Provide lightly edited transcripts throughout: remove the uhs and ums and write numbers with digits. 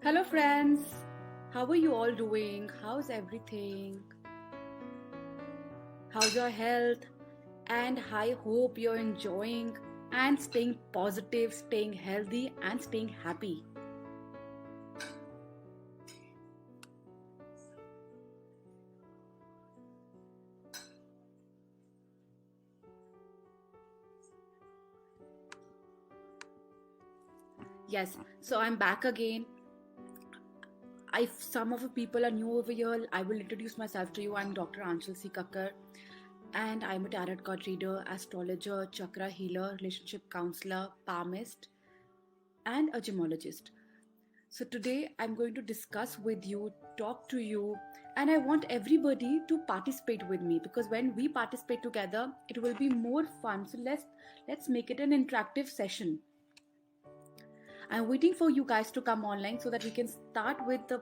Hello, friends. How are you all doing? How's everything? How's your health? And I hope you're enjoying and staying positive, staying healthy, and staying happy. Yes, so I'm back again. If some of the people are new over here, I will introduce myself to you. I'm Dr. Anshul C. Kakkar, and I'm a tarot card reader, astrologer, chakra healer, relationship counselor, palmist, and a gemologist. So, today I'm going to discuss with you, talk to you, and I want everybody to participate with me because when we participate together, it will be more fun. So, let's make it an interactive session. I'm waiting for you guys to come online so that we can start with the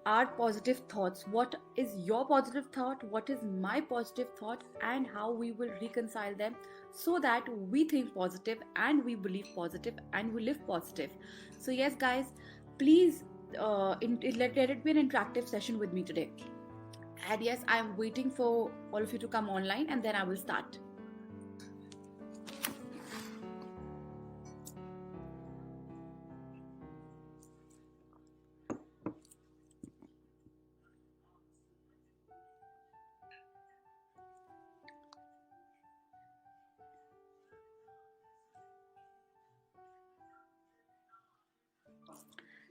our positive thoughts. What is your positive thought? What is my positive thought? And how we will reconcile them so that we think positive and we believe positive and we live positive. So, yes, guys, please let it be an interactive session with me today. And yes, I'm waiting for all of you to come online and then I will start.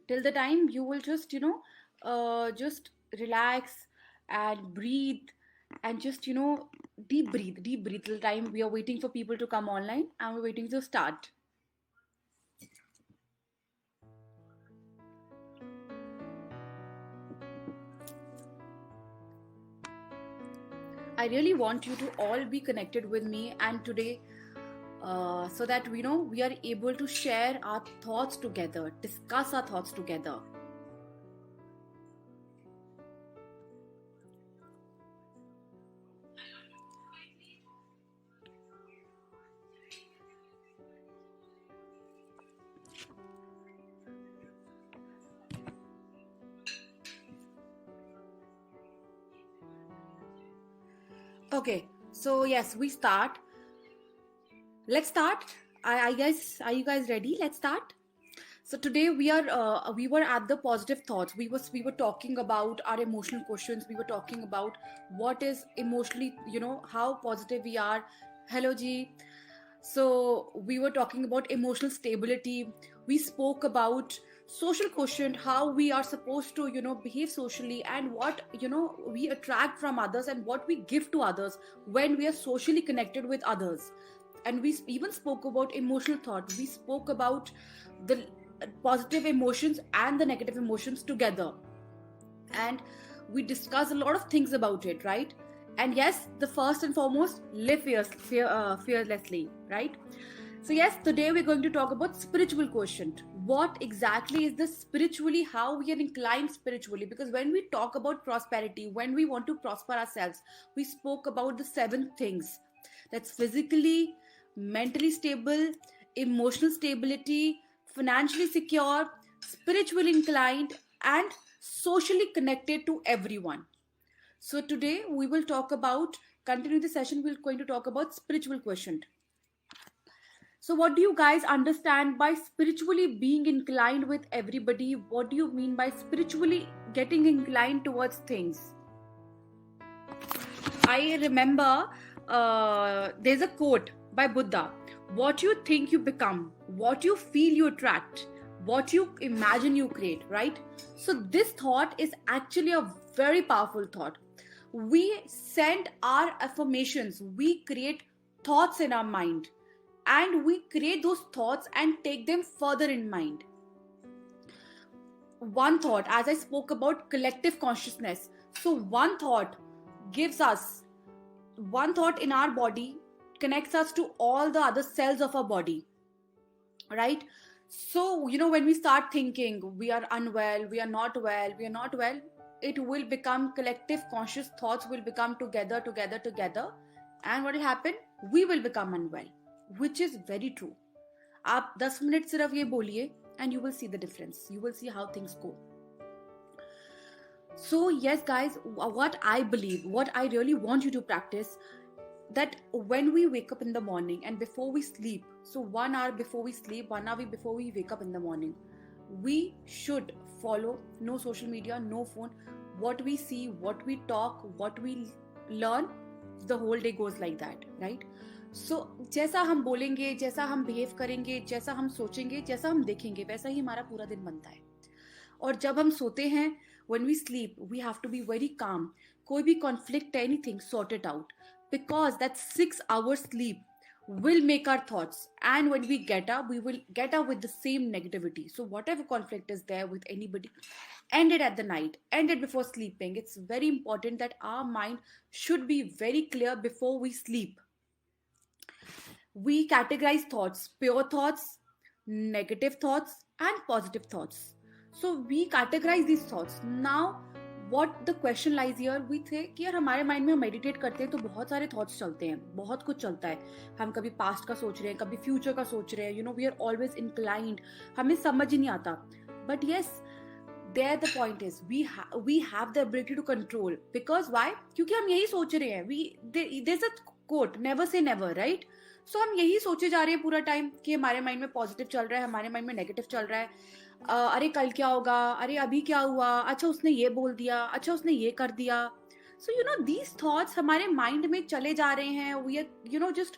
Till the time you will just relax and breathe and just deep breathe till the time we are waiting for people to come online and we're waiting to start. I really want you to all be connected with me and today, so that we are able to share our thoughts together, discuss our thoughts together. Okay, so yes, we start. Let's start. I guess, are you guys ready? Let's start. So today we were at the positive thoughts. We were talking about our emotional questions. We were talking about what is emotionally, how positive we are. Hello G. So we were talking about emotional stability. We spoke about social quotient, how we are supposed to behave socially, and what we attract from others and what we give to others when we are socially connected with others. And we even spoke about emotional thought. We spoke about the positive emotions and the negative emotions together, and we discuss a lot of things about it, right? And yes, the first and foremost, live fearlessly, right? So yes, today we're going to talk about spiritual quotient. What exactly is this spiritually, how we are inclined spiritually? Because when we talk about prosperity, when we want to prosper ourselves, we spoke about the seven things. That's physically, mentally stable, emotional stability, financially secure, spiritually inclined, and socially connected to everyone. So today we will talk about, continue the session, we're going to talk about spiritual quotient. So what do you guys understand by spiritually being inclined with everybody? What do you mean by spiritually getting inclined towards things? I remember there's a quote by Buddha: what you think you become, what you feel you attract, what you imagine you create, right? So, this thought is actually a very powerful thought. We send our affirmations, we create thoughts in our mind, and we create those thoughts and take them further in mind. One thought, as I spoke about collective consciousness, so one thought in our body connects us to all the other cells of our body, right? So when we start thinking we are unwell, we are not well, it will become collective conscious thoughts will become together, and what will happen, we will become unwell, which is very true. आप 10 minute सिर्फ ये बोलिए and you will see the difference. You will see how things go. So yes guys, what I believe, what I really want you to practice, that when we wake up in the morning and before we sleep, so 1 hour before we sleep, 1 hour before we wake up in the morning, we should follow no social media, no phone. What we see, what we talk, what we learn, the whole day goes like that, right? So जैसा हम बोलेंगे, जैसा हम behave करेंगे, जैसा हम सोचेंगे, जैसा हम देखेंगे, वैसा ही हमारा पूरा दिन बनता है. और जब हम सोते हैं, when we sleep, we have to be very calm. कोई भी conflict, anything, sort it out. Because that 6 hours sleep will make our thoughts. And when we get up, we will get up with the same negativity. So whatever conflict is there with anybody, end it at the night, end it before sleeping. It's very important that our mind should be very clear before we sleep. We categorize thoughts, pure thoughts, negative thoughts, and positive thoughts. So we categorize these thoughts. Now what the question lies here, we think कि यार हमारे mind में हम meditate करते हैं तो बहुत सारे थॉट्स चलते हैं, बहुत कुछ चलता है. हम कभी पास्ट का सोच रहे हैं, कभी फ्यूचर का सोच रहे हैं. You know, we are always inclined. हमें समझ ही नहीं आता. But yes, there the point is, we have the ability to control. Because why? क्योंकि हम यही सोच रहे हैं. There's a quote, never say never, right? So हम यही सोचे जा रहे हैं पूरा टाइम कि हमारे माइंड में पॉजिटिव चल रहा है, हमारे माइंड में नेगेटिव चल रहा है. अरे कल क्या होगा, अरे अभी क्या हुआ, अच्छा उसने ये बोल दिया, अच्छा उसने ये कर दिया. So you know, these thoughts हमारे माइंड में चले जा रहे हैं. We are, you know, just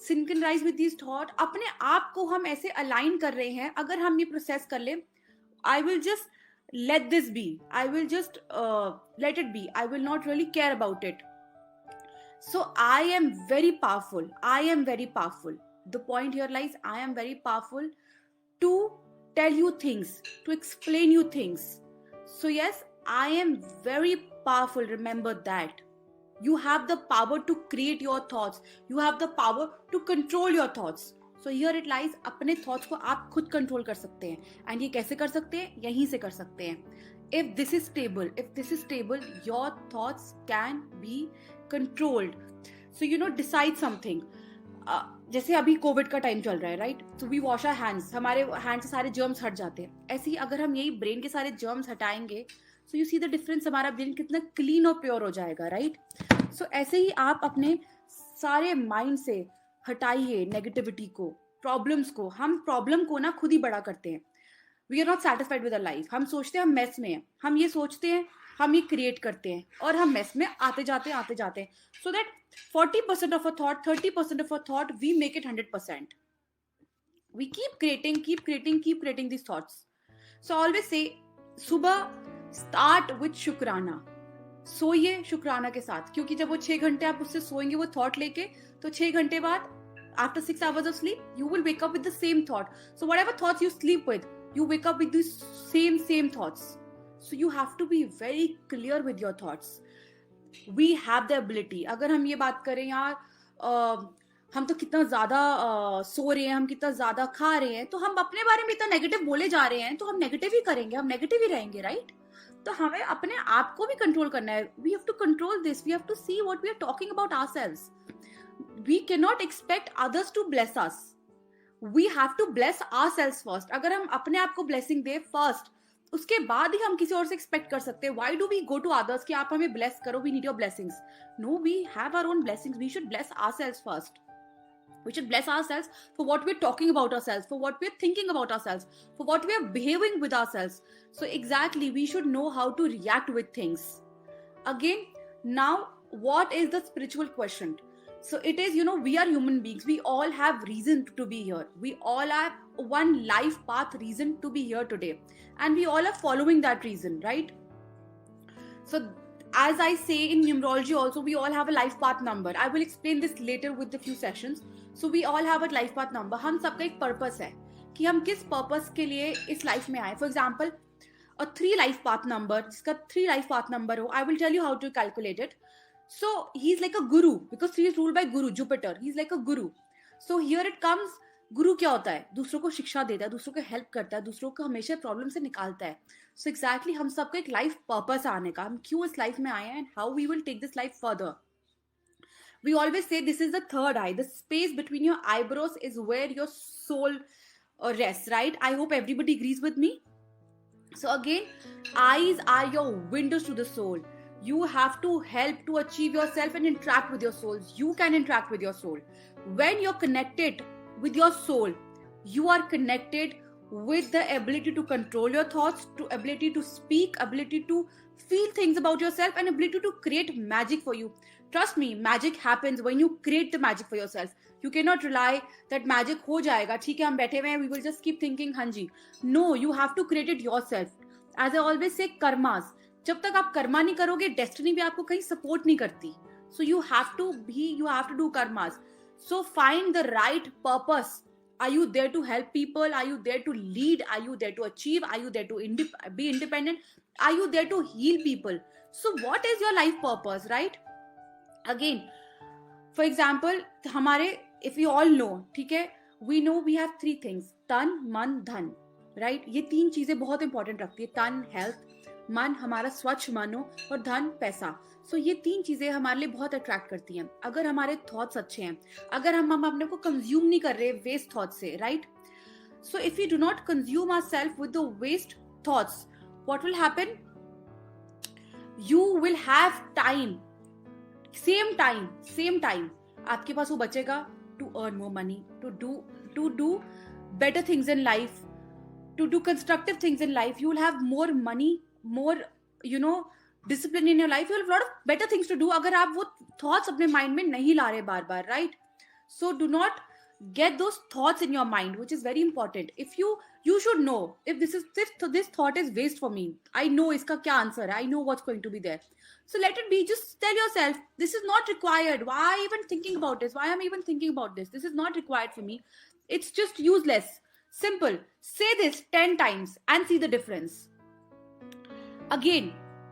synchronize with these thought. अपने आप को हम ऐसे अलाइन कर रहे हैं. अगर हम ये प्रोसेस कर ले, I will just let this be, I will just let it be, I will not really care about it. So I am very powerful, I am very powerful. The point here lies, I am very powerful to tell you things, to explain you things. So yes, I am very powerful. Remember that you have the power to create your thoughts, you have the power to control your thoughts. So here it lies, अपने thoughts को आप खुद control कर सकते हैं. And ये कैसे कर सकते हैं? यहीं से कर सकते हैं. If this is stable, your thoughts can be controlled. So you know, decide something. जैसे अभी कोविड का टाइम चल रहा है, right? So we wash our hands, हमारे हैंड से सारे जर्म्स हट जाते हैं. ऐसे ही अगर हम यही ब्रेन के सारे जर्म्स हटाएंगे, so you see the difference, हमारा ब्रेन कितना क्लीन और प्योर हो जाएगा, राइट? सो ऐसे ही आप अपने सारे माइंड से हटाइए नेगेटिविटी को, प्रॉब्लम्स को. हम प्रॉब्लम को ना खुद ही बड़ा करते हैं. We are not satisfied with a life. हम सोचते हैं हम मेस में हैं, हम ये सोचते हैं, हम ये क्रिएट करते हैं और हम मेस में आते जाते हैं. So that 40% of a thought, 30% of a thought, we make it 100%. We keep creating this thoughts. So always say, सुबह स्टार्ट विद शुक्राना. सोइए शुक्राना के साथ, क्योंकि जब वो 6 घंटे आप उससे सोएंगे वो थॉट लेके, तो 6 घंटे बाद, after 6 hours of sleep, you will wake up with the same thought. So whatever thoughts you sleep with, you wake up with these same thoughts. So you have to be very clear with your thoughts. We have the ability. अगर हम ये बात करें यार, हम तो कितना ज्यादा सो रहे हैं, हम कितना ज्यादा खा रहे हैं, तो हम अपने बारे में इतना नेगेटिव बोले जा रहे हैं, तो हम नेगेटिव ही करेंगे, हम नेगेटिव ही रहेंगे, राइट? तो हमें अपने आप को भी कंट्रोल करना है. We have to control this. We have to see what we are talking about ourselves. We cannot expect others to bless us. We have to bless ourselves first. अगर हम अपने आप को blessing दे first, उसके बाद ही हम किसी और से expect कर सकते हैं. Why do we go to others कि आप हमें bless करो, we need your blessings? No, we have our own blessings. We should bless ourselves first. We should bless ourselves for what we're talking about ourselves, for what we're thinking about ourselves, for what we're behaving with ourselves. So exactly, we should know how to react with things. Again, now, what is the spiritual question? So it is, you know, we are human beings. We all have reason to be here. We all have one life path reason to be here today. And we all are following that reason, right? So as I say in numerology also, we all have a life path number. I will explain this later with the few sessions. So we all have a life path number. हम सबका एक purpose है कि हम किस purpose के लिए इस life में आए. For example, a 3 life path number, जिसका 3 life path number हो, I will tell you how to calculate it. So he's like a guru, because 3 is ruled by Guru, Jupiter. He's like a guru. So here it comes, गुरु क्या होता है? दूसरों को शिक्षा देता है, दूसरों को हेल्प करता है, दूसरों को हमेशा प्रॉब्लम से निकालता है. सो एग्जैक्टली हम सबको एक लाइफ पर्पस आने का, हम क्यों इस लाइफ में आए हैं, and how we will take this life further. We always say this is the third eye. The space between your eyebrows is where your soul or rest, right? I hope everybody agrees with me. So again, eyes are your windows to the soul. You have to help to achieve yourself and interact with your souls. You can interact with your soul. When you're connected with your soul, you are connected with the ability to control your thoughts, to ability to speak, ability to feel things about yourself, and ability to create magic for you. Trust me, magic happens when you create the magic for yourself. You cannot rely that magic हो जाएगा, ठीक है हम बैठे हुए हैं, we will just keep thinking हाँ जी. No, you have to create it yourself. As I always say, karmas. जब तक आप कर्मा नहीं करोगे, डेस्टिनी भी आपको कहीं सपोर्ट नहीं करती. So you have to do karmas. So find the right purpose. Are you there to help people? Are you there to lead? Are you there to achieve? Are you there to be independent? Are you there to heal people? So what is your life purpose, right? Again, for example, हमारे, if we all know, ठीक है, we know we have three things: तन, मन, धन, right? ये तीन चीजें बहुत इंपॉर्टेंट रखती है. तन हेल्थ, मन हमारा स्वच्छ मन हो, और धन पैसा. सो ये तीन चीजें हमारे लिए बहुत अट्रैक्ट करती हैं. अगर हमारे थॉट्स अच्छे हैं, अगर हम अपने को कंज्यूम नहीं कर रहे वेस्ट थॉट से, right? So if you do not consume ourself with the waste thoughts, what will happen? You will have time, same time आपके पास वो बचेगा to earn more money, to do better things in life, to do constructive things in life. You will have more money, more, discipline in your life. You will have a lot of better things to do अगर आप वो thoughts अपने mind में नहीं ला रहे बार बार, right? So do not get those thoughts in your mind, which is very important. If you should know if this thought is waste for me. I know इसका क्या answer है. I know what's going to be there. So let it be. Just tell yourself, this is not required. Why even thinking about this? Why am I even thinking about this? This is not required for me. It's just useless. Simple. Say this 10 times and see the difference. Again,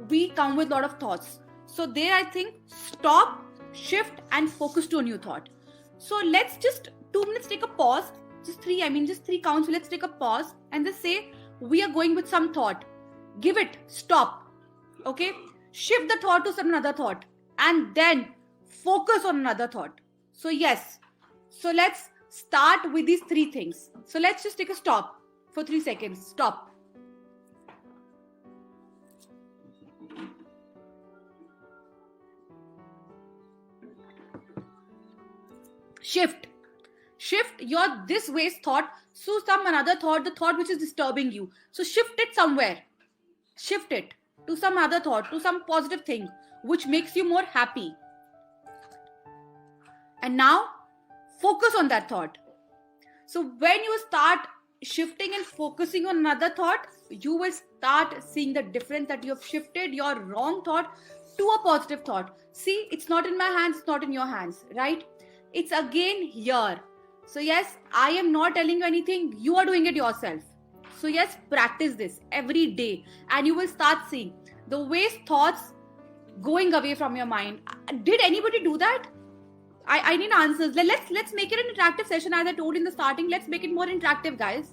we come with a lot of thoughts. So there I think stop, shift and focus to a new thought. So let's just 2 minutes take a pause. Just three counts. Let's take a pause and just say we are going with some thought. Give it, stop. Okay? Shift the thought to some another thought and then focus on another thought. So yes. So let's start with these three things. So let's just take a stop for 3 seconds. Stop. Shift your this waste thought to some another thought, the thought which is disturbing you. So shift it somewhere. Shift it to some other thought, to some positive thing which makes you more happy. And now focus on that thought. So when you start shifting and focusing on another thought, you will start seeing the difference that you have shifted your wrong thought to a positive thought. See, it's not in my hands, it's not in your hands, right? It's again here. So yes, I am not telling you anything. You are doing it yourself. So yes, practice this every day and you will start seeing the waste thoughts going away from your mind. Did anybody do that? I need answers. Let's make it an interactive session, as I told in the starting. Let's make it more interactive, guys.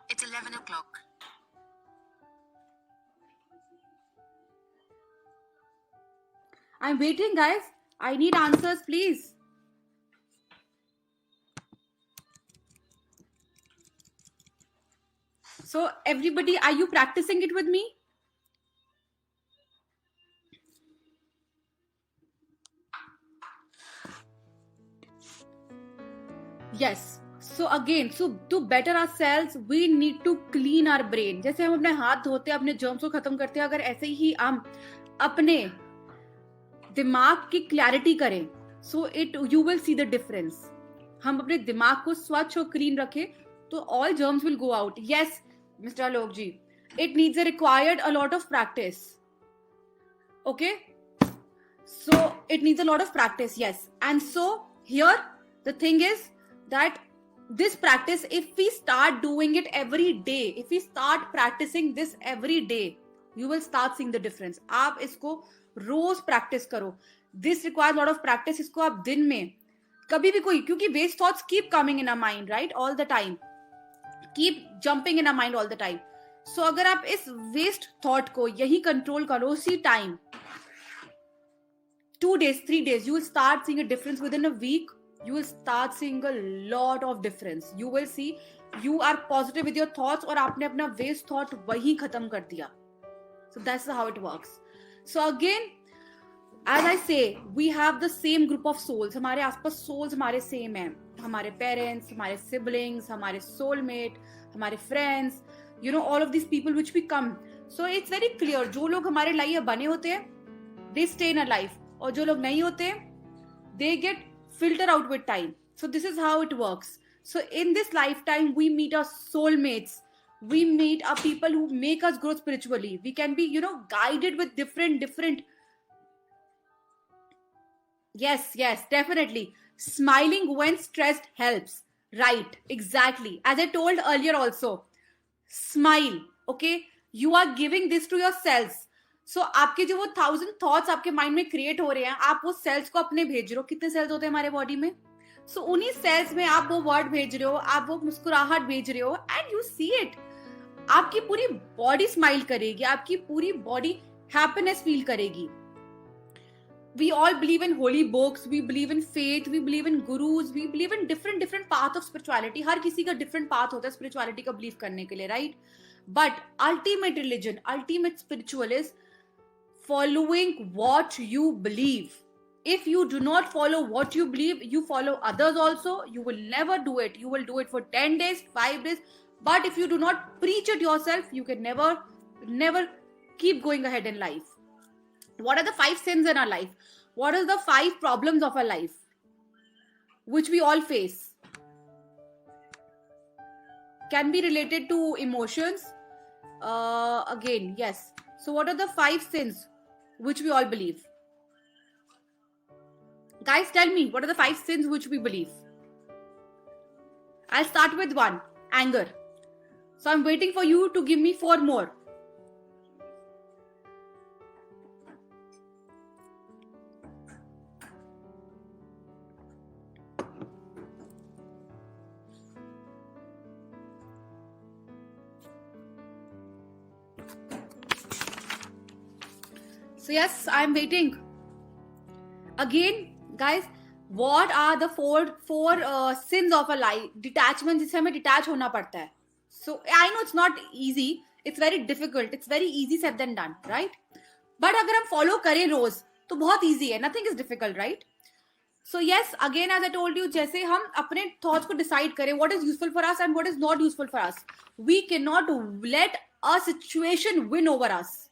It's 11 o'clock. I'm waiting, guys. I need answers, please. So everybody, are you practicing it with me? Yes. So again, so to better ourselves, we need to clean our brain. जैसे हम अपने हाथ धोते हैं, अपने germs को खत्म करते हैं, अगर ऐसे ही हम अपने दिमाग की क्लैरिटी करें, so you will see the difference. हम अपने दिमाग को स्वच्छ और क्लीन रखें, तो all germs will go out. Yes, Mr. Alok ji, it needs a lot of practice. Okay, so it needs a lot of practice. Yes, and so here the thing is that this practice, if we start doing it every day, if we start practicing this every day, you will start seeing the difference. आप इसको रोज practice करो. This requires a lot of practice. इसको आप दिन में कभी भी कोई, क्योंकि waste thoughts keep coming in our mind, right? All the time. Keep jumping in our mind all the time. So अगर आप इस waste thought को यही control करो उसी time, 2 days, 3 days, you will start seeing a difference. Within a week, you will start seeing a lot of difference. You will see you are positive with your thoughts और आपने अपना waste thought वही खत्म कर दिया. So that's how it works. So again, as I say, we have the same group of souls. हमारे आसपास souls हमारे same हैं. हमारे parents, हमारे siblings, हमारे soulmate, हमारे friends, you know, all of these people which we come. So it's very clear, जो लोग हमारे लिए बने होते हैं, they stay in our life. और जो लोग नहीं होते हैं, they get filtered out with time. So this is how it works. So in this lifetime, we meet our soulmates. We meet our people who make us grow spiritually. We can be, you know, guided with different. Yes, definitely. Smiling when stressed helps. Right, exactly. As I told earlier also, smile, okay? You are giving this to your cells. So आपके जो वो 1000 thoughts आपके mind में create हो रहे हैं, आप वो cells को अपने भेज रहे हो. कितने cells होते हैं हमारे body में? So उन्हीं cells में आप वो word भेज रहे हो, आप वो मुस्कुराहट भेज रहे हो, and you see it. आपकी पूरी body smile करेगी, आपकी पूरी body happiness feel करेगी. We all believe in holy books, we believe in faith, we believe in gurus, we believe in different path of spirituality. हर किसी का different path होता है spirituality का believe करने के लिए, right? But ultimate religion, ultimate spiritual is following what you believe. If you do not follow what you believe, you follow others also, you will never do it. You will do it for 10 days, 5 days. But if you do not preach it yourself, you can never keep going ahead in life. What are the 5 sins in our life? What are the 5 problems of our life which we all face? Can be related to emotions. Again, yes. So what are the 5 sins which we all believe? Guys, tell me, what are the 5 sins which we believe? I'll start with 1, anger. So I'm waiting for you to give me 4 more. So yes, I'm waiting. Again, guys, what are the four sins of a life? Detachment, जिससे हमें detach होना पड़ता है. So I know it's not easy. It's very difficult. It's very easy said than done, right? But अगर हम follow करें रोज, तो बहुत easy है. Nothing is difficult, right? So yes, again as I told you, जैसे हम अपने thoughts को decide करें, what is useful for us and what is not useful for us. We cannot let a situation win over us.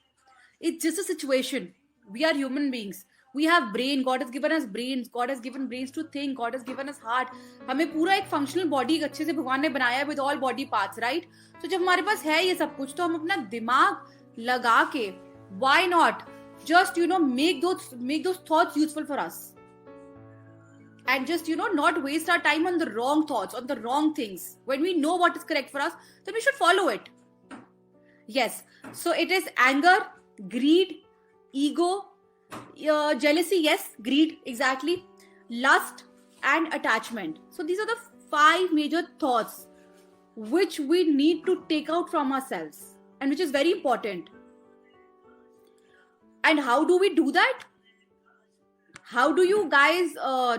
It's just a situation. We are human beings. We have brain. God has given us brains. God has given brains to think. God has given us heart. हमें पूरा एक functional body अच्छे से भगवान ने बनाया है with all body parts, right? So जब हमारे पास है ये सब कुछ, तो हम अपना दिमाग लगा के, why not just make those thoughts useful for us, and just not waste our time on the wrong thoughts, on the wrong things. When we know what is correct for us, then we should follow it. Yes. So it is anger, greed, ego, jealousy, yes, greed, exactly, lust, and attachment. So these are the 5 major thoughts which we need to take out from ourselves, and which is very important. And how do we do that? How do you guys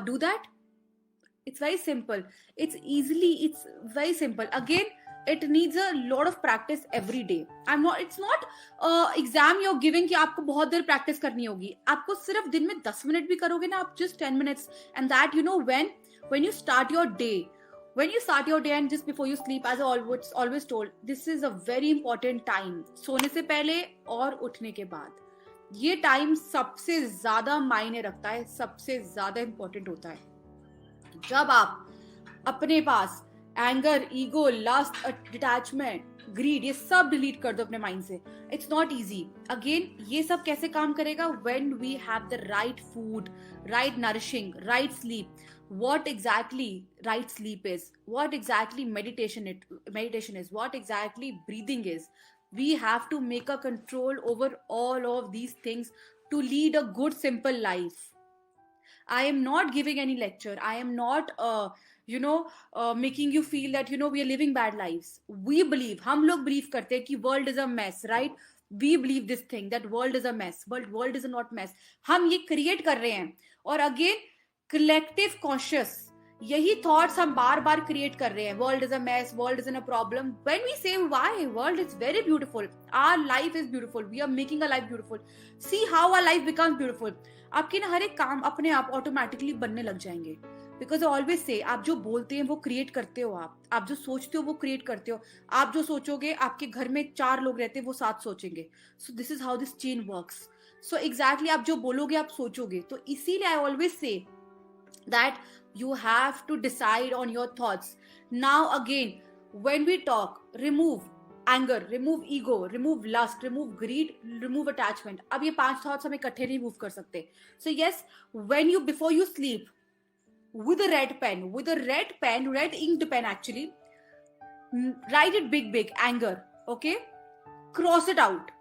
do that? It's very simple. It's very simple. Again, it needs a lot of practice every day. It's not exam you're giving कि आपको बहुत देर practice करनी होगी. आपको सिर्फ दिन में 10 minute भी करोगे ना आप, just 10 minutes. And that when you start your day, and just before you sleep, as I always told, this is a very important time. सोने से पहले और उठने के बाद. ये टाइम सबसे ज्यादा मायने रखता है, सबसे ज्यादा इंपॉर्टेंट होता है. जब आप अपने पास anger, ego, lust, detachment, greed, ये सब डिलीट कर दो अपने माइंड से. It's not easy. अगेन, ये सब कैसे काम करेगा? When we have the right food, right nourishing, right sleep. What exactly right sleep is, what exactly meditation is, what exactly breathing is. We have to make a control over all of these things to lead a good simple life. I am not giving any lecture. I am not making you feel that we are living bad lives. We believe, हम लोग believe करते हैं कि world is a mess, right? We believe this thing that world is a mess, but world is not mess. हम ये create कर रहे हैं. और again, collective conscious, यही thoughts हम बार बार create कर रहे हैं. World is a mess, world is in a problem. When we say why, world is very beautiful. Our life is beautiful. We are making our life beautiful. See how our life becomes beautiful. आपके ना हर एक काम अपने आप automatically बनने लग जाएंगे. Because always say आप जो बोलते हैं वो क्रिएट करते हो. आप जो सोचते हो वो क्रिएट करते हो. आप जो सोचोगे, आपके घर में 4 लोग रहते हैं, वो 7 सोचेंगे. So this is how this chain works. So exactly आप जो बोलोगे आप सोचोगे. तो इसीलिए I always say that you have to decide on your thoughts. Now again when we talk, remove anger, remove ego, remove lust, remove greed, remove attachment. अब ये 5 thoughts हम इकट्ठे नहीं मूव कर सकते. So yes, when you, before you sleep, with a red pen, red inked pen actually, write it big, anger, okay? Cross it out.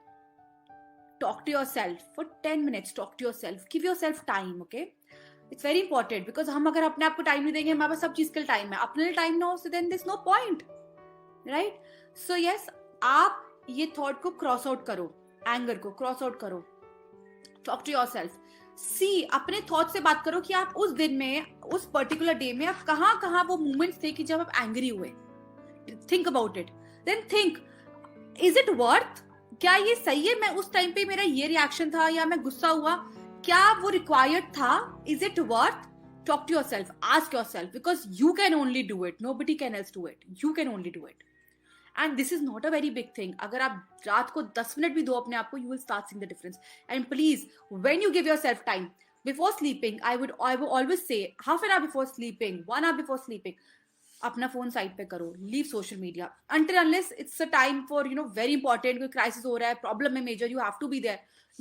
Talk to yourself for 10 minutes. Talk to yourself. Give yourself time, okay? It's very important because हम अगर अपने आप को time नहीं देंगे, हमारे पास सब चीज के लिए टाइम है, अपने लिए टाइम ना हो, so then there's no point, right? So yes, आप ये थॉट को क्रॉस आउट करो, एंगर को क्रॉस आउट करो. Talk to yourself. सी, अपने थॉट से बात करो कि आप उस दिन में, उस पर्टिकुलर डे में आप कहाँ वो मोमेंट्स थे कि जब आप एंग्री हुए. Think about it. Then think, is it worth, क्या ये सही है, मैं उस टाइम पे मेरा ये रिएक्शन था या मैं गुस्सा हुआ, क्या वो रिक्वायर्ड था, is it worth? Talk to yourself, ask yourself, because you can only do it, nobody can else do it, you can only do it. And this is not a very big thing. अगर आप रात को 10 minute भी दो अपने आप को, you will start seeing the difference. And please, when you give yourself time before sleeping, I would always say half an hour before sleeping, 1 hour before sleeping, अपना फोन साइड पे करो, leave social media until unless it's a time for very important, कोई crisis हो रहा है, problem है major, you have to be there.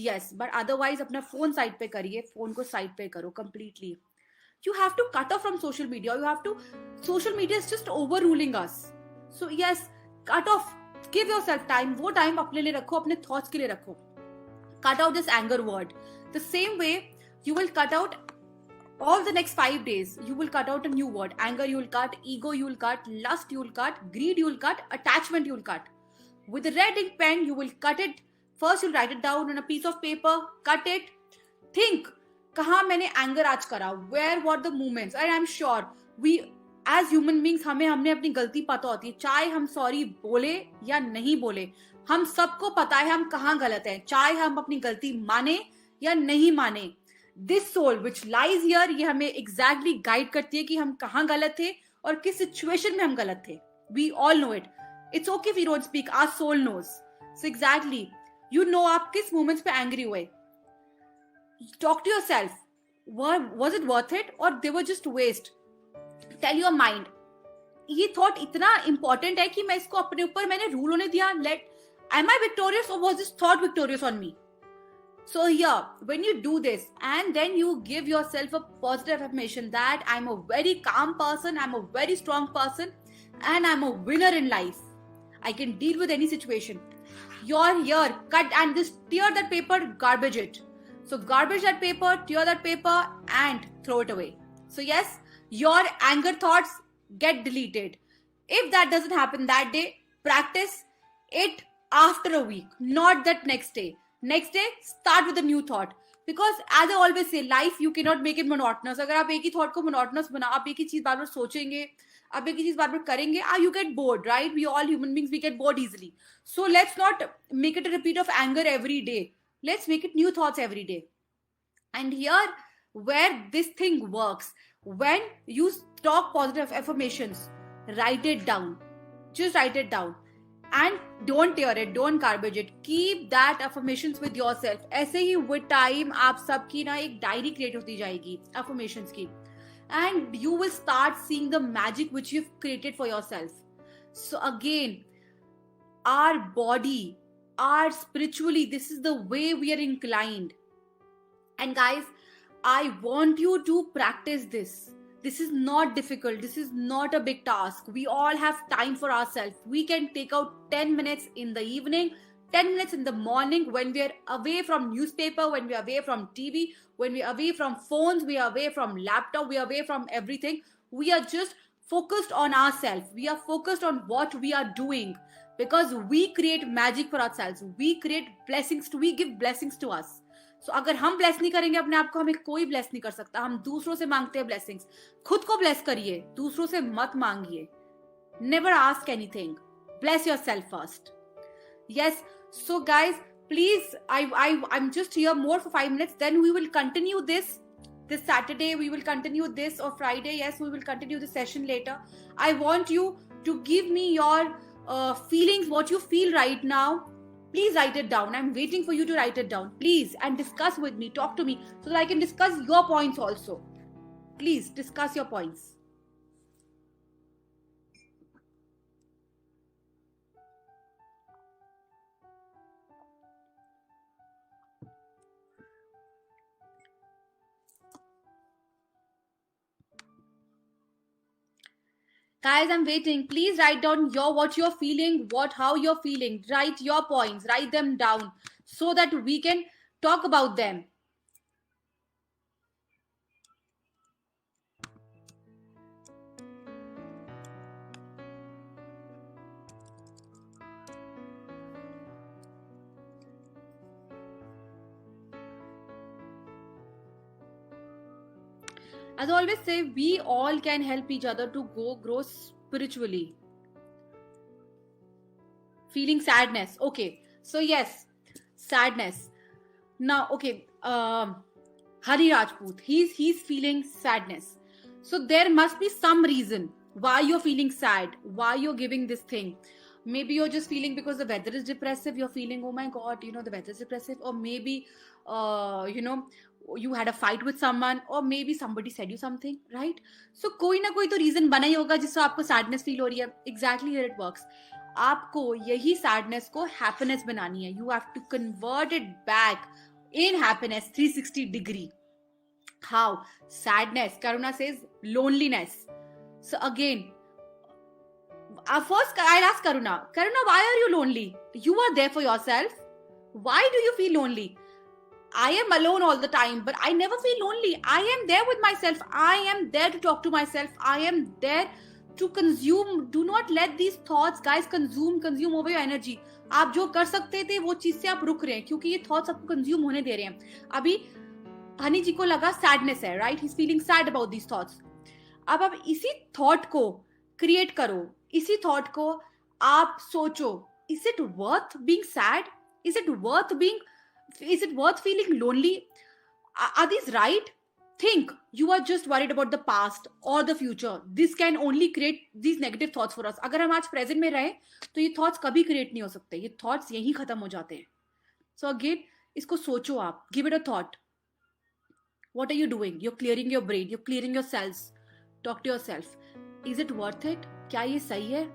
Yes, but otherwise अपना phone side पे करिए, फोन को साइड पे करो completely. You have to cut off from social media. Social media is just overruling us. So yes, cut off. Give yourself time. वो time अपने लिए रखो, अपने thoughts के लिए रखो. Cut out this anger word. The same way, you will cut out all the next 5 days. You will cut out a new word. Anger you will cut, ego you will cut, lust you will cut, greed you will cut, attachment you will cut. With a red ink pen, you will cut it. First, you'll write it down on a piece of paper. Cut it. Think. कहाँ मैंने anger आज करा, where were the moments. And I am sure we as human beings हमने अपनी गलती पता होती है, चाहे हम सॉरी बोले या नहीं बोले, हम सबको पता है हम कहाँ गलत हैं, चाहे हम अपनी गलती माने या नहीं माने. This soul which lies here, ये हमें एग्जैक्टली गाइड करती है कि हम कहाँ गलत थे और किस सिचुएशन में हम गलत थे. We all know it. It's okay we don't speak, our soul knows. So exactly you know आप किस मोमेंट्स पे एंग्री हुए. Talk to yourself. Was it worth it or they were just waste? Tell your mind. ये thought इतना important है कि मैं इसको अपने ऊपर मैंने रूल होने दिया. Am I victorious or was this thought victorious on me? So here, when you do this and then you give yourself a positive affirmation that I'm a very calm person, I'm a very strong person, and I'm a winner in life. I can deal with any situation. You're here, cut and just tear that paper, garbage it. So garbage that paper, tear that paper and throw it away. So yes, your anger thoughts get deleted. If that doesn't happen that day, practice it after a week, not that next day. Next day, start with a new thought. Because as I always say, life you cannot make it monotonous. अगर आप एक ही thought को monotonous बना, आप एक ही चीज बार बार सोचेंगे, आप एक ही चीज बार बार करेंगे, you get bored, right? We all human beings, we get bored easily. So let's not make it a repeat of anger every day. Let's make it new thoughts every day. And here, where this thing works, when you talk positive affirmations, write it down. Just write it down. And don't tear it, don't garbage it. Keep that affirmations with yourself. ऐसे ही with time आप सबकी ना एक diary create होती जाएगी affirmations की. And you will start seeing the magic which you've created for yourself. So again, our body, our spiritually, this is the way we are inclined. And guys, I want you to practice this. This is not difficult. This is not a big task. We all have time for ourselves. We can take out 10 minutes in the evening, 10 minutes in the morning when we are away from newspaper, when we are away from TV, when we are away from phones, we are away from laptop, we are away from everything. We are just focused on ourselves. We are focused on what we are doing. because we create magic for ourselves, we create blessings we give blessings to us. So अगर हम bless नहीं करेंगे अपने आप को, हमें कोई bless नहीं कर सकता. हम दूसरों से मांगते हैं ब्लेसिंग्स. खुद को ब्लेस करिए, दूसरों से मत मांगिए. Never ask anything. Bless yourself first. Yes. So guys, please, I'm just here more for 5 minutes. Then we will continue this Saturday. We will continue this, or Friday. Yes, we will continue the session later. I want you to give me your feelings, what you feel right now. Please write it down. I'm waiting for you to write it down, please, and discuss with me. Talk to me so that I can discuss your points also. Please discuss your points. Guys, I'm waiting. Please write down what you're feeling, how you're feeling. Write your points, write them down so that we can talk about them. As I always say, we all can help each other to grow spiritually. Feeling sadness. Okay. So yes, sadness. Now, okay. Hari Rajput, he's feeling sadness. So there must be some reason why you're feeling sad, why you're giving this thing. Maybe you're just feeling because the weather is depressive. You're feeling, oh my God, the weather is depressive. Or maybe, you had a fight with someone, or maybe somebody said you something, right? So कोई ना कोई तो reason बना ही होगा जिससे आपको sadness feel हो रही है. Exactly here it works. आपको यही sadness को happiness बनानी है. You have to convert it back in happiness 360 degree. How? Sadness. Karuna says loneliness. So again, first I'll ask Karuna, why are you lonely? You are there for yourself. Why do you feel lonely? I am alone all the time, but I never feel lonely. I am there with myself. I am there to talk to myself. I am there to consume. Do not let these thoughts, guys, consume over your energy. आप जो कर सकते थे वो चीज से आप रुक रहे हैं क्योंकि ये थॉट्स आपको कंज्यूम होने दे रहे हैं. अभी हनी जी को लगा सैडनेस है, right? He is feeling sad about these thoughts. अब आप इसी थॉट को क्रिएट करो, इसी थॉट को आप सोचो, is it worth being sad? Is it worth feeling lonely? Are these right? Think. You are just worried about the past or the future. This can only create these negative thoughts for us. अगर हम आज present में रहे तो ये thoughts कभी create नहीं हो सकते. ये थॉट्स यहीं खत्म हो जाते हैं. सो अगेन इसको सोचो आप. Give it a thought. What are you doing? You're clearing your brain. You're clearing your cells. Talk to yourself. Is it worth it? क्या ये सही है?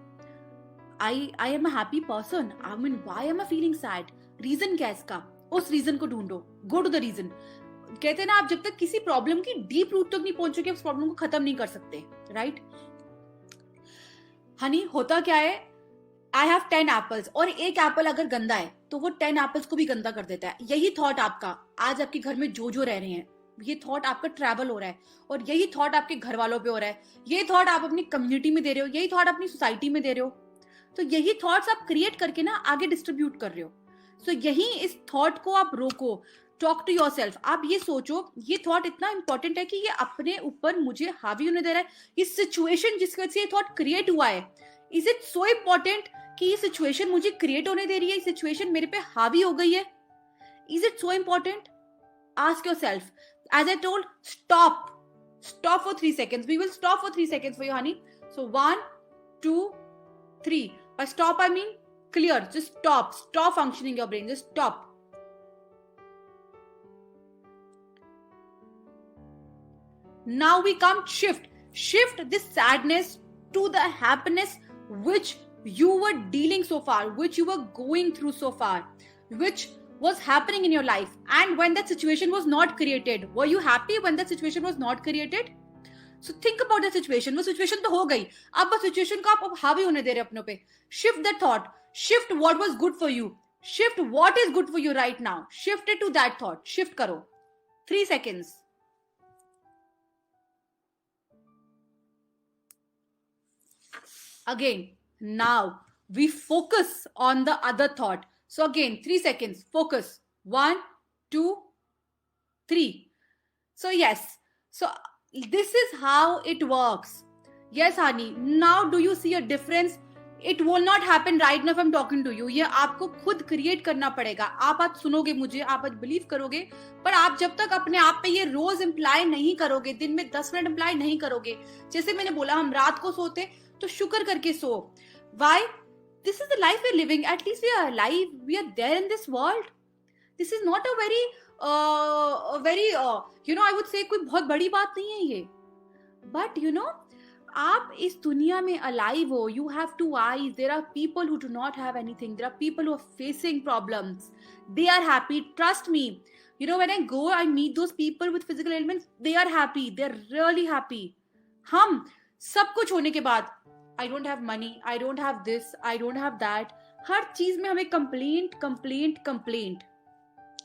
I am a happy person. I mean, why am I feeling sad? Reason क्या है इसका? उस reason को ढूंढो. Go to the reason. कहते हैं ना, आप जब तक किसी प्रॉब्लम की डीप रूट तक नहीं पहुंचोगे उस प्रॉब्लम को खत्म नहीं कर सकते, राइट? हनी, होता क्या है, आई हैव 10 एप्पल्स और एक एप्पल अगर गंदा है तो वो 10 एप्पल्स को भी गंदा कर देता है. यही थॉट आपका आज आपके घर में जो रह रहे हैं, ये थॉट आपका ट्रैवल हो रहा है और यही थॉट आपके घर वालों पे हो रहा है. ये थॉट आप अपनी कम्युनिटी में दे रहे हो, यही थॉट अपनी सोसाइटी में दे रहे हो. तो यही थॉट्स आप क्रिएट करके ना आगे डिस्ट्रीब्यूट कर रहे हो. सो यही इस थॉट को आप रोको. Talk to yourself. आप ये सोचो, ये थॉट इतना इंपॉर्टेंट है कि ये अपने ऊपर मुझे हावी होने दे रहा है. इस सिचुएशन जिसकी वजह से ये थॉट क्रिएट हुआ है, इज इट सो इंपॉर्टेंट कि ये सिचुएशन मुझे क्रिएट होने दे रही है, ये सिचुएशन मेरे पे हावी हो गई है? Is it so important? Ask yourself. As I told, stop for 3 seconds. We will stop for 3 seconds for you, honey. So 1, 2, 3. By stop I mean clear. Just stop functioning your brain. Just stop. Now we come shift this sadness to the happiness which you were dealing so far, which you were going through so far, which was happening in your life. And when that situation was not created, were you happy when that situation was not created? So think about the situation. वो situation तो हो गई, अब बस situation को आप हावी होने दे रहे अपनों पे. Shift that thought. Shift what was good for you. Shift what is good for you right now. Shift it to that thought. Shift करो. 3 seconds. Again, now we focus on the other thought. So again, 3 seconds, focus. 1, 2, 3. So yes, so this is how it works. Yes, Hani. Now do you see a difference? It will not happen right now if I'm talking to you. ये आपको खुद create करना पड़ेगा. आप आज सुनोगे मुझे, आप आज बिलीव करोगे, पर आप जब तक अपने आप पे ये रोज इम्प्लाई नहीं करोगे, दिन में 10 मिनट इम्प्लाई नहीं करोगे, जैसे मैंने बोला हम रात को सोते तो शुक्र करके सो. Why? This is the life we're living. At least we are alive. We are there in this world. This is not a very I would say कोई बहुत बड़ी बात नहीं है ये. But आप इस दुनिया में alive हो. You have 2 eyes. There are people who do not have anything. There are people who are facing problems. They are happy. Trust me. When I go, I meet those people with physical ailments. They are happy. They are really happy. हम सब कुछ होने के बाद, I don't have money. I don't have this. I don't have that. हर चीज में हमें complaint.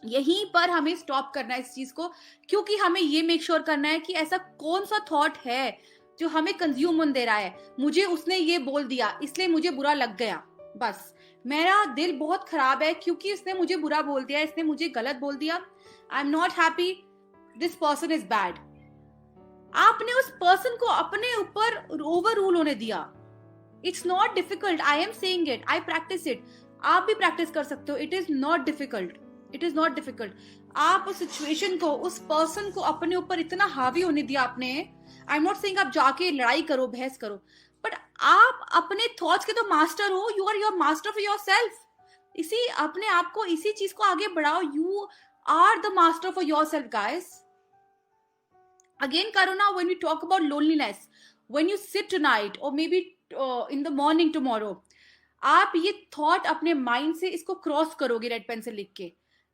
यहीं पर हमें स्टॉप करना है इस चीज को, क्योंकि हमें ये मेक श्योर करना है कि ऐसा कौन सा थॉट है जो हमें कंज्यूम दे रहा है. मुझे उसने ये बोल दिया इसलिए मुझे बुरा लग गया. बस मेरा दिल बहुत खराब है क्योंकि उसने मुझे बुरा बोल दिया, इसने मुझे गलत बोल दिया. I am not happy, this person is bad. आपने उस पर्सन को अपने ऊपर ओवर रूल होने दिया. It's not difficult. I am saying it, I practice it. आप भी प्रैक्टिस कर सकते हो. It is not difficult. आप उस सिचुएशन को, उस पर्सन को अपने ऊपर इतना हावी होने दिया आपने. आई एम नॉट सेइंग आप जाके लड़ाई करो, बहस करो, बट आप अपने थॉट्स के तो मास्टर हो. You are your master for yourself. इसी अपने आप को, इसी चीज को आगे बढ़ाओ. You are the master for yourself guys. Again, Karuna, when we talk about loneliness, when you sit tonight or maybe in the morning tomorrow, आप ये thought अपने mind से इसको cross करोगे रेड पेन से लिख के,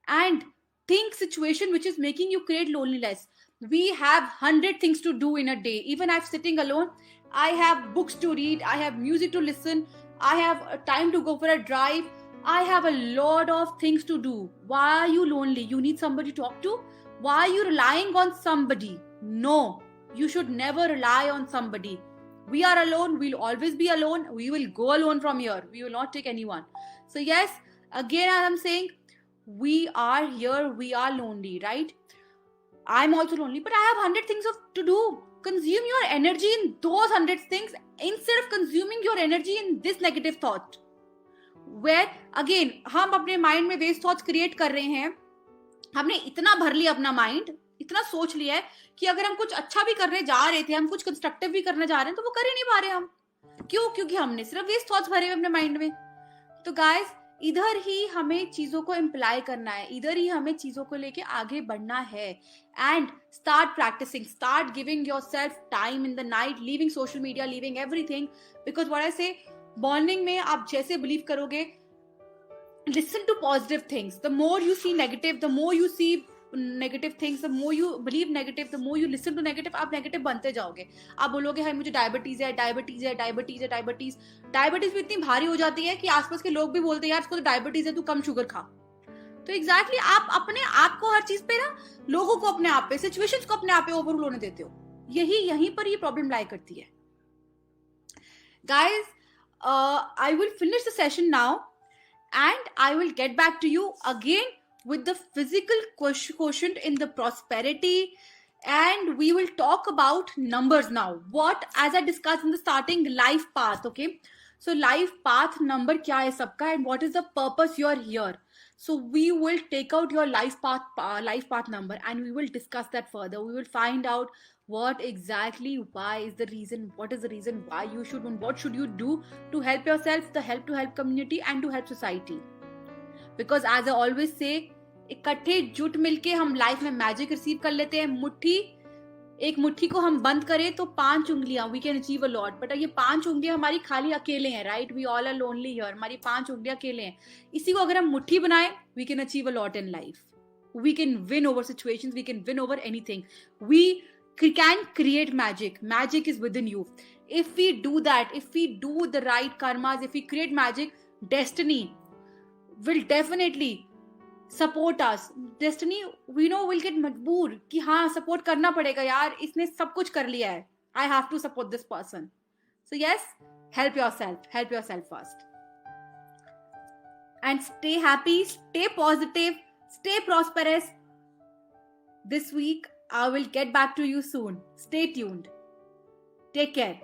and think situation which is making you create loneliness. We have 100 things to do in a day. Even I'm sitting alone, I have books to read, I have music to listen, I have time to go for a drive, I have a lot of things to do. Why are you lonely? You need somebody to talk to? Why are you relying on somebody? No, you should never rely on somebody. We are alone. We'll always be alone. We will go alone from here. We will not take anyone. So yes, again, as I'm saying, we are here. We are lonely, right? I'm also lonely, but I have 100 things to do. Consume your energy in those 100 things instead of consuming your energy in this negative thought. Where again, हम अपने mind में waste thoughts create कर रहे हैं. हमने इतना भर लिया अपना mind, इतना सोच लिया है कि अगर हम कुछ अच्छा भी करने जा रहे थे, हम कुछ कंस्ट्रक्टिव भी करने जा रहे हैं, तो वो कर ही नहीं पा रहे हम. क्यों? क्योंकि हमने सिर्फ वेस्ट थॉट्स भरे हुए अपने माइंड में. तो गाइस, इधर ही हमें चीजों को इम्प्लाई करना है, इधर ही हमें चीजों को लेके आगे बढ़ना है. And start practising, start giving yourself time in the night, leaving social media, leaving everything. Because what I say, morning में आप जैसे बिलीव करोगे, listen to positive things. The more you see negative, the more you see negative things, the more you believe negative, the more you listen to negative, आप negative बनते जाओगे. आप बोलोगे हाय मुझे डायबिटीज भी इतनी भारी हो जाती है कि आसपास के लोग भी बोलते हैं यार इसको तो डायबिटीज है, तू कम शुगर खा. तो एग्जैक्टली आप अपने आप को हर चीज पे ना, लोगों को अपने आप पे, सिचुएशंस को अपने आप पे ओवररूल होने देते हो. यहीं पर ये प्रॉब्लम लाई करती है. Guys, I will finish the session now and I will get back to you again with the physical quotient in the prosperity, and we will talk about numbers now. What, as I discussed in the starting, life path. Okay, so life path number kya hai sabka, and what is the purpose you are here. So we will take out your life path number, and we will discuss that further. We will find out what exactly, why is the reason, what is the reason why you should, and what should you do to help yourself, the help to help community, and to help society. Because as I always say, इकट्ठे जुट मिलके हम life में magic receive कर लेते हैं. एक मुट्ठी को हम बंद करें तो 5 उंगलियां, we can achieve a lot. But ये 5 उंगलियां हमारी खाली अकेले हैं, राइट? We all are lonely here. हमारी 5 उंगलियां अकेले हैं. इसी को अगर हम मुट्ठी बनाए, we can achieve a lot in life. We can win over situations, we can win over anything. We can create magic. Magic is within you. If we do that, if we do the right karmas, if we create magic, destiny will definitely support us. Destiny, we know, will get मजबूर कि हाँ support करना पड़ेगा यार, इसने सब कुछ कर लिया है, I have to support this person. So yes, help yourself first. and stay happy, stay positive, stay prosperous. This week, I will get back to you soon. Stay tuned. Take care.